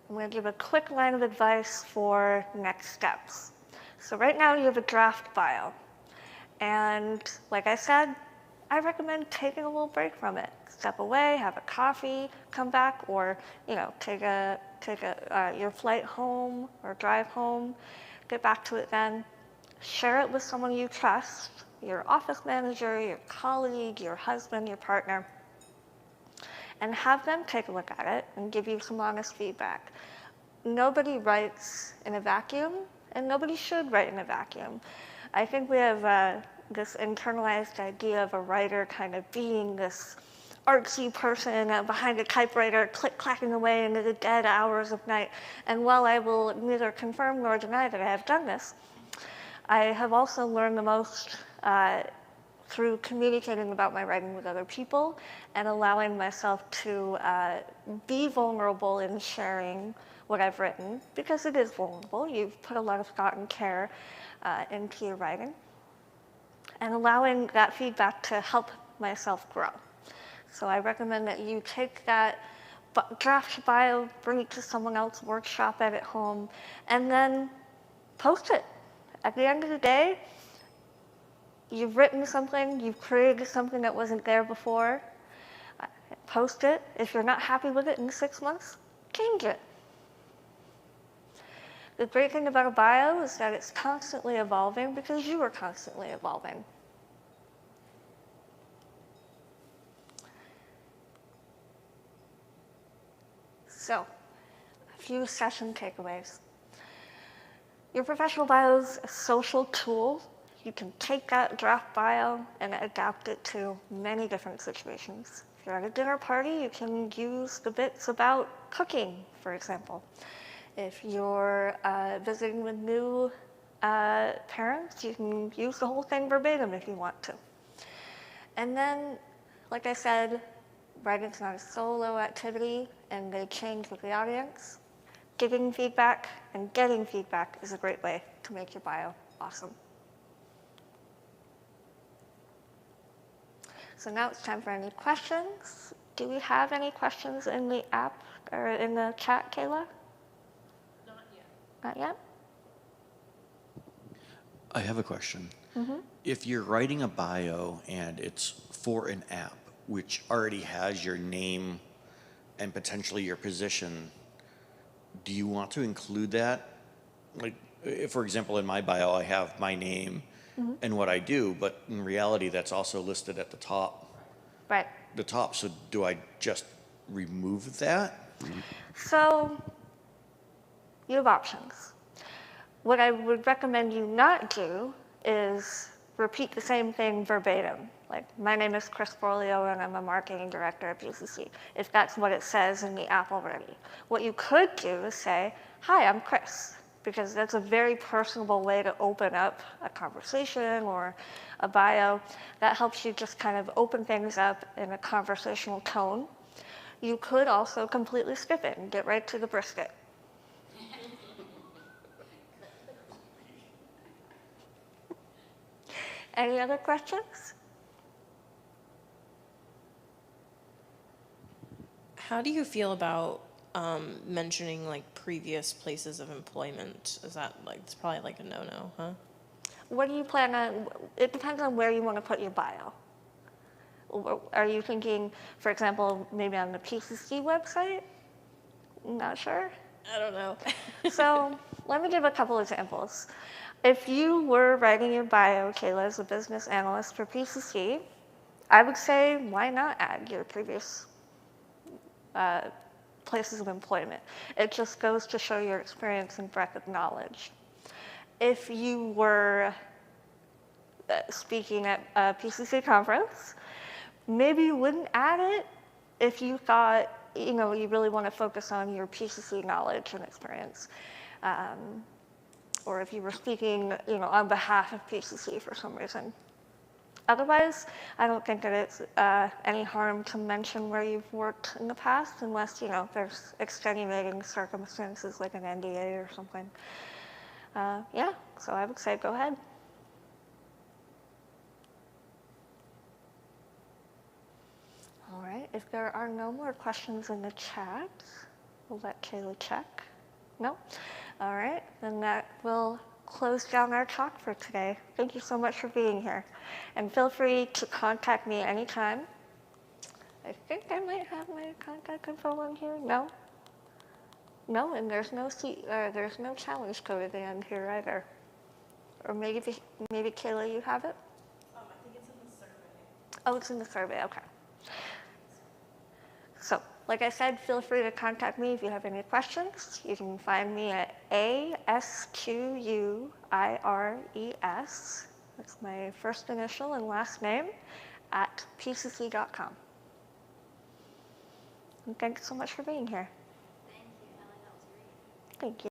S1: I'm going to give a quick line of advice for next steps. So right now you have a draft bio. And like I said, I recommend taking a little break from it. Step away, have a coffee, come back, or take your flight home or drive home, get back to it then. Share it with someone you trust, your office manager, your colleague, your husband, your partner, and have them take a look at it and give you some honest feedback. Nobody writes in a vacuum, and nobody should write in a vacuum. I think we have this internalized idea of a writer kind of being this artsy person behind a typewriter, click-clacking away into the dead hours of night. And while I will neither confirm nor deny that I have done this, I have also learned the most through communicating about my writing with other people and allowing myself to be vulnerable in sharing what I've written, because it is vulnerable. You've put a lot of thought and care into your writing, and allowing that feedback to help myself grow. So I recommend that you take that draft bio, bring it to someone else, workshop it at home, and then post it. At the end of the day, you've written something, you've created something that wasn't there before. Post it. If you're not happy with it in 6 months, change it. The great thing about a bio is that it's constantly evolving because you are constantly evolving. So, a few session takeaways. Your professional bio is a social tool. You can take that draft bio and adapt it to many different situations. If you're at a dinner party, you can use the bits about cooking, for example. If you're visiting with new parents, you can use the whole thing verbatim if you want to. And then, like I said, writing's not a solo activity, and they change with the audience. Giving feedback and getting feedback is a great way to make your bio awesome. So now it's time for any questions. Do we have any questions in the app or in the chat, Kayla? Not yet?
S5: I have a question. If you're writing a bio and it's for an app which already has your name and potentially your position, do you want to include that? Like, if, for example, in my bio, I have my name and what I do, but in reality, that's also listed at the top.
S1: Right.
S5: The top. So do I just remove that?
S1: So you have options. What I would recommend you not do is repeat the same thing verbatim. Like, my name is Chris Borleo and I'm a marketing director at BCC, if that's what it says in the app already. What you could do is say, hi, I'm Chris. because that's a very personable way to open up a conversation or a bio. That helps you just kind of open things up in a conversational tone. You could also completely skip it and get right to the brisket. Any other questions?
S3: How do you feel about mentioning like previous places of employment? Is that like, it's probably like a no-no, huh?
S1: What do you plan on? It depends on where you want to put your bio. Are you thinking, for example, maybe on the PCC website? Not sure.
S3: I don't know.
S1: So let me give a couple examples. If you were writing your bio, Kayla, as a business analyst for PCC, I would say, why not add your previous places of employment? It just goes to show your experience and breadth of knowledge. If you were speaking at a PCC conference, maybe you wouldn't add it if you thought, you know, you really want to focus on your PCC knowledge and experience. Or if you were speaking, you know, on behalf of PCC for some reason. Otherwise, I don't think that it's any harm to mention where you've worked in the past, unless, you know, there's extenuating circumstances like an NDA or something. Yeah, so I would say go ahead. All right, if there are no more questions in the chat, we'll let Kayla check. No? All right, then that will close down our talk for today. Thank you so much for being here. And feel free to contact me anytime. I think I might have my contact info on here. No? No, and there's no there's no challenge code at the end here either. Or maybe Kayla, you have it?
S3: I think it's in the survey.
S1: Oh, it's in the survey, okay. So, like I said, feel free to contact me if you have any questions. You can find me at ASQUIRES, that's my first initial and last name, at pcc.com. And thanks so much for being here.
S2: Thank you, Ellie, that was great.
S1: Thank you.